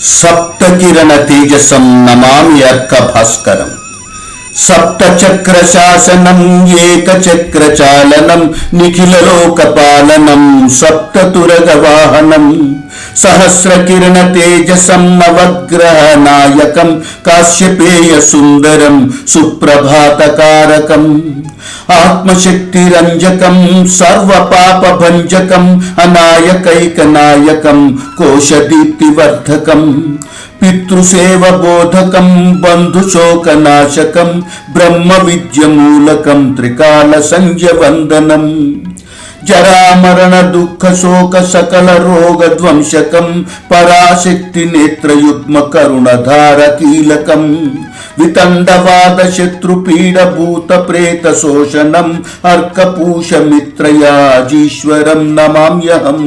సప్తకిరణ తేజసం నమామి అర్క భాస్కరం. సప్తచక్ర శాసనం ఏకచక్ర చాలనం నిఖిలలోకపాలనం సప్తతురగ వాహనం సహస్ర కిరణ తేజసం నవగ్రహ నాయకం కాశ్యపేయ సుందరం సుప్రభాతకారకం ఆత్మశక్తిరంజకం సర్వపాపభంజకం అనాయకైకనాయకం కోశదీప్తివర్ధకం పితృసేవబోధకం బంధుశోకనాశకం బ్రహ్మ విద్యమూలకం త్రికాల సంధ్యవందనం జరామరణ దుఃఖ శోక సకల రోగ ధ్వంసకం పరాశక్తి నేత్రయుగ్మ కరుణధార కీలకం వితండవాద శత్రుపీడ భూత ప్రేత శోషణం అర్కపూష మిత్రయాజీశ్వరం నమామ్యహం.